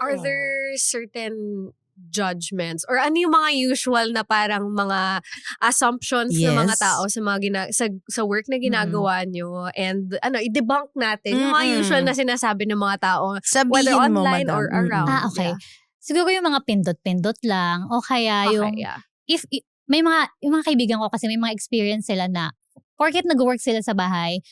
Are there certain judgments or ano yung mga usual na parang mga assumptions ng mga tao sa mga sa work na ginagawa nyo and i-debunk natin yung mga usual na sinasabi ng mga tao whether online or around. Okay. Siguro yung mga pindot-pindot lang o kaya yung if may yung mga kaibigan ko kasi may mga experience sila na porket nag-work sila sa bahay,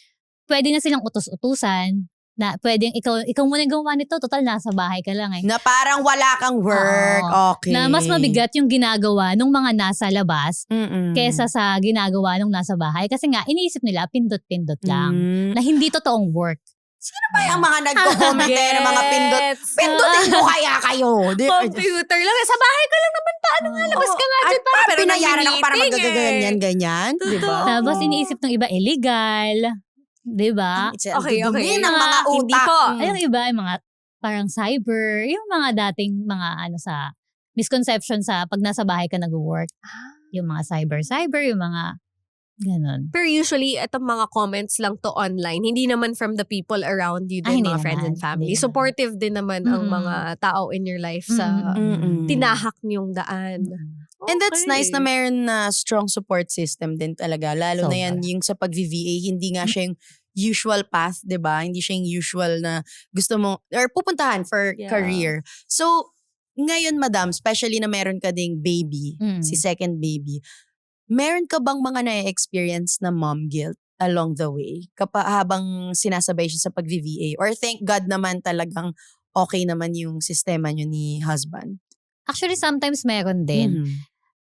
pwede na silang utos-utusan na pwedeng ikaw muna gawa nito, total nasa bahay ka lang eh. Na parang wala kang work. Okay. Na mas mabigat yung ginagawa nung mga nasa labas kesa sa ginagawa nung nasa bahay. Kasi nga, iniisip nila, pindot-pindot lang. Na hindi totoong work. Sino ba yung mga nagko-comment ng mga pindot? Pindutin ko kaya kayo. Computer lang. Sa bahay ka lang naman. Paano nga? Labas ka nga dyan. Pero pinayaran ako para magaganyan. Diba? Tapos iniisip ng iba, illegal. Diba? Okay. Ng mga utak. Hindi po. Ay, yung iba, yung mga parang cyber, yung mga dating mga sa misconception sa pag nasa bahay ka nag-work. Yung mga cyber, yung mga ganun. Pero usually, itong mga comments lang to online, hindi naman from the people around you din, mga friends and family. Supportive din naman ang mga tao in your life sa tinahak niyong daan. And that's nice na meron na strong support system din talaga. Lalo na yan yung sa pag-VA, hindi nga siya yung usual path, diba? Hindi siya yung usual na gusto mo, or pupuntahan for career. So, ngayon madam, especially na meron ka ding baby, si second baby, meron ka bang mga na-experience na mom guilt along the way? Habang sinasabay siya sa pag-VA? Or thank God naman talagang okay naman yung sistema nyo ni husband? Actually, sometimes meron din.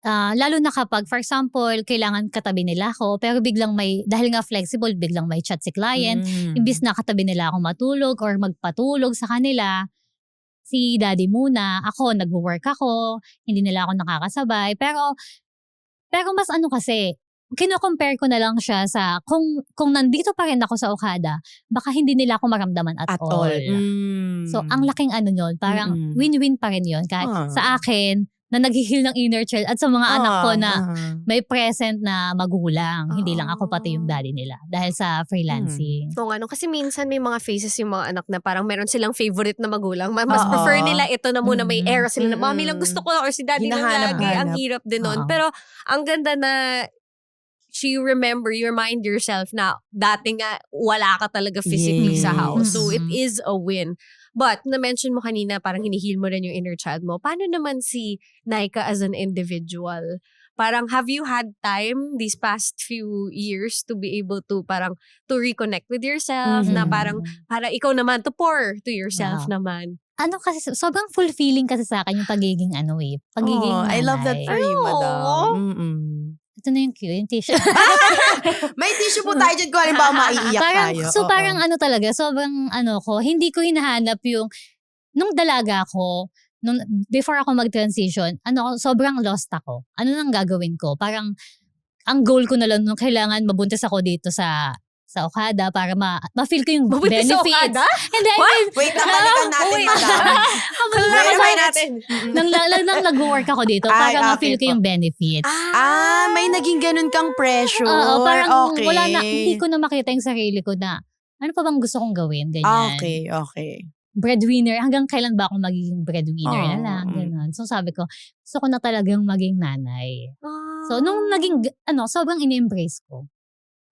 Lalo na kapag, for example, kailangan katabi nila ako, pero biglang dahil nga flexible, biglang may chat si client, imbis na katabi nila ako matulog or magpatulog sa kanila, si daddy muna, ako, nag-work ako, hindi nila ako nakakasabay, pero mas kasi, kino-compare ko na lang siya sa, kung nandito pa rin ako sa Okada, baka hindi nila ako maramdaman at all. So, ang laking nun, parang win-win pa rin yun. Kahit sa akin, na nag-heal ng inner child at sa mga anak ko na may present na magulang. Hindi lang ako pati yung daddy nila. Dahil sa freelancing. So kasi minsan may mga faces yung mga anak na parang meron silang favorite na magulang. Mas prefer nila ito na muna may era sila na mommy lang gusto ko or si daddy lang lagi. Ang hirap din nun. Pero ang ganda na you remind yourself na dati nga wala ka talaga physically sa house. So it is a win. But, na-mention mo kanina, parang hinihil mo rin yung inner child mo. Paano naman si Naika as an individual? Parang, have you had time these past few years to be able to to reconnect with yourself? Na parang ikaw naman, to pour to yourself naman. Kasi, sobrang fulfilling kasi sa akin yung pagiging pagiging nanay. I love that for you, madam. Ito na yung cue, yung tissue. May tissue po tayo dyan kung halimbawa maiiyak tayo. So parang talaga, sobrang hindi ko hinahanap yung, nung dalaga ko, before ako mag-transition, sobrang lost ako. Ano nang gagawin ko? Parang, ang goal ko na lang nung kailangan mabuntis ako dito sa Okada para ma-feel ko yung benefits. Sa Okada? Hindi, wait, balikan natin, madam. Nang nag-work ako dito para ma-feel ko yung benefits. May naging ganun kang pressure. Parang wala na, hindi ko na makita yung sarili ko na, ano pa bang gusto kong gawin? Ganyan. Okay. Breadwinner, hanggang kailan ba ako magiging breadwinner na lang? Ganun. So sabi ko, gusto ko na talagang maging nanay. So nung naging, sobrang in-embrace ko.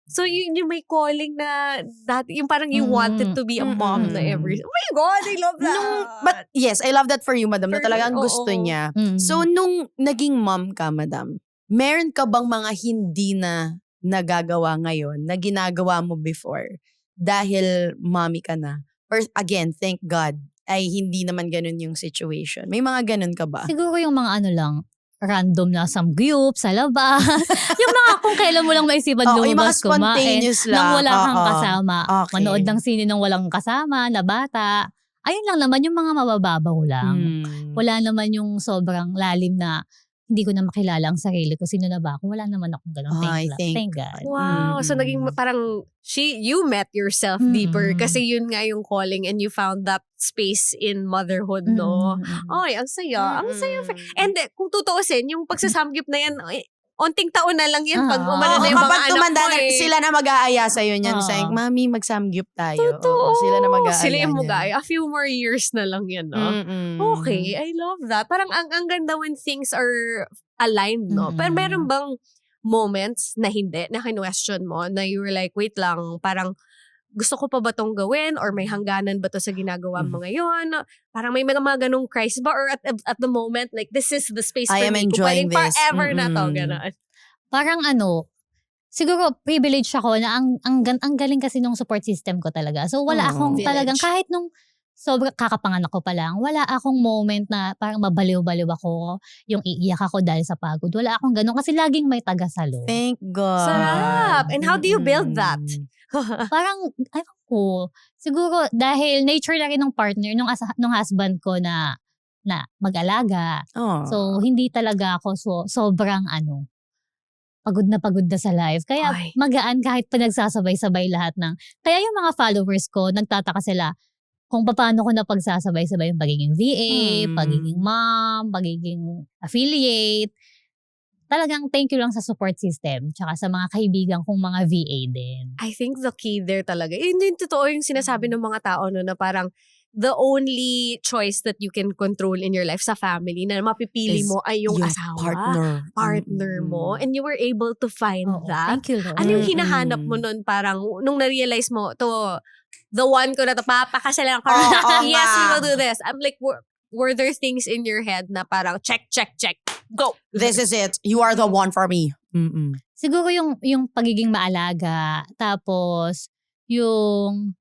So, yun yung may calling na dati, yung parang you wanted to be a mom na every... Oh my God, I love that! But yes, I love that for you, madam, na talagang gusto niya. So, nung naging mom ka, madam, meron ka bang mga hindi na nagagawa ngayon na ginagawa mo before dahil mommy ka na? Or again, thank God, ay hindi naman ganun yung situation. May mga ganun ka ba? Siguro yung mga random na samgyup sa labas. Yung mga kung kailan mo lang maisipan lumabas kumain nang wala kang kasama. Manood ng sine nang walang kasama na bata. Ayun lang naman yung mga mabababaw lang. Wala naman yung sobrang lalim na hindi ko na makilala ang sarili ko. Sino na ba ako? Wala naman akong ganun. Thank God. Wow. So naging parang you met yourself deeper kasi yun nga yung calling and you found that space in motherhood, no? Ay, ang saya. Ang saya. And kung tutuusin, yung pagsasamgyup na yan, onting taon na lang yan pag Oo. umano na yung mga kapag anak tumanda mo na, eh. sila na mag-aaya sa'yo niyan. Oo. Sayang, mami, mag-samgyup tayo. Totoo. Oo, sila na mag-aaya Sila yung niyan. mag-aaya. A few more years na lang yan, no? Mm-mm. Okay, I love that. Parang ang ganda when things are aligned, no? Pero meron bang moments na hindi, na kinwestiyon mo, na you were like, wait lang, parang gusto ko pa ba tong gawin? Or may hangganan ba to sa ginagawa mo ngayon? Parang may mga ganong crisis ba? Or at the moment, like, this is the space I for am me. Kung enjoying pwedeng this. forever na to, gano'n. Parang siguro privilege ako na ang galing kasi nung support system ko talaga. So wala akong Village. talagang, kahit nung sobrang kakapanganak ko pa lang, wala akong moment na parang mabaliw-baliw ako, yung iiyak ako dahil sa pagod. Wala akong ganun kasi laging may tagasalo. Thank God. Sarap. And how do you build that? Parang, ewan ko, siguro dahil nature na rin ng partner, nung husband ko na mag-alaga. Oh. So, hindi talaga ako sobrang pagod na sa life. Kaya Ay. magaan kahit pinagsasabay-sabay lahat ng. Kaya yung mga followers ko, nagtataka sila kung paano ko na pagsasabay-sabay yung pagiging VA, pagiging mom, pagiging affiliate. Talagang thank you lang sa support system tsaka sa mga kaibigan kong mga VA din. I think the key there talaga. Yun din totoo yung sinasabi ng mga tao no, na parang the only choice that you can control in your life sa family na mapipili Is mo ay yung Yung asawa, partner mo. And you were able to find Oo, that. thank you, Lord. Ano yung hinahanap mo nun parang nung na-realize mo, to the one ko na to, papakasalan ko na, Oo yes, we nga. will do this. I'm like, were there things in your head na parang check, go? This is it. You are the one for me. Mm-mm. Siguro yung pagiging maalaga, tapos yung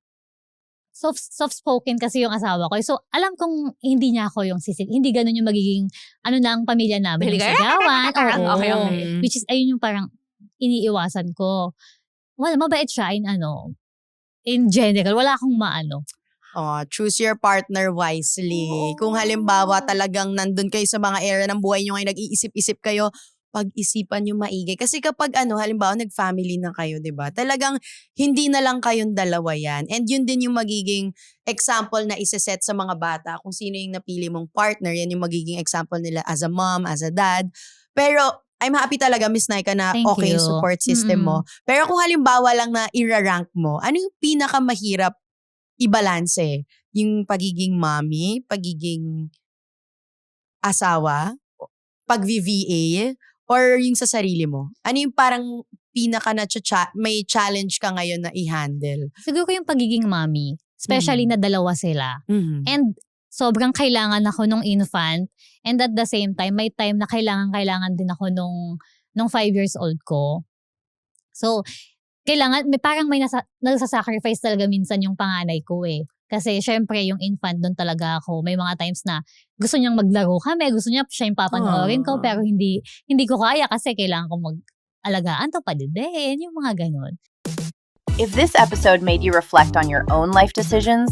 soft-spoken kasi yung asawa ko. So, alam kong hindi niya ako yung hindi ganun yung magiging, ang pamilya namin, yung Mahilig ka? sigawan. Oo. Okay. Which is, ayun yung parang iniiwasan ko. Wala, mabait siya in general. Wala akong maano. Oh, choose your partner wisely. Kung halimbawa talagang nandun kayo sa mga area ng buhay nyo ngayon, nag-iisip-isip kayo, pag-isipan nyo maigi. Kasi kapag halimbawa nag-family na kayo, 'di ba? Talagang hindi na lang kayong dalawa yan. And yun din yung magiging example na isa-set sa mga bata. Kung sino yung napili mong partner, yan yung magiging example nila as a mom, as a dad. Pero I'm happy talaga, Miss Naika, na Thank okay you. yung support system mo. Pero kung halimbawa lang na ira-rank mo, ano yung pinakamahirap i-balance? Yung pagiging mommy, pagiging asawa, pag-VVA, or yung sa sarili mo? Ano yung parang pinaka may challenge ka ngayon na i-handle? Siguro yung pagiging mommy. Especially na dalawa sila. Mm-hmm. And sobrang kailangan ako nung infant. And at the same time, may time na kailangan din ako nung 5 years old ko. So, parang may nagsasacrifice talaga minsan yung panganay ko eh. Kasi syempre yung infant doon talaga ako. May mga times na gusto niyang maglaro kami, gusto niya siya yung papanoorin ko, pero hindi ko kaya kasi kailangan ko mag-alagaan to pa din, yung mga ganun. If this episode made you reflect on your own life decisions,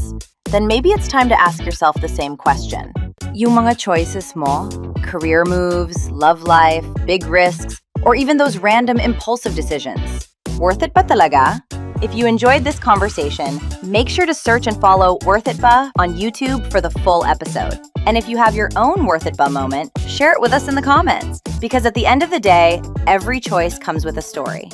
then maybe it's time to ask yourself the same question. Yung mga choices mo, career moves, love life, big risks, or even those random impulsive decisions, worth it ba talaga? If you enjoyed this conversation, make sure to search and follow Worth It Ba on YouTube for the full episode. And if you have your own Worth It Ba moment, share it with us in the comments. Because at the end of the day, every choice comes with a story.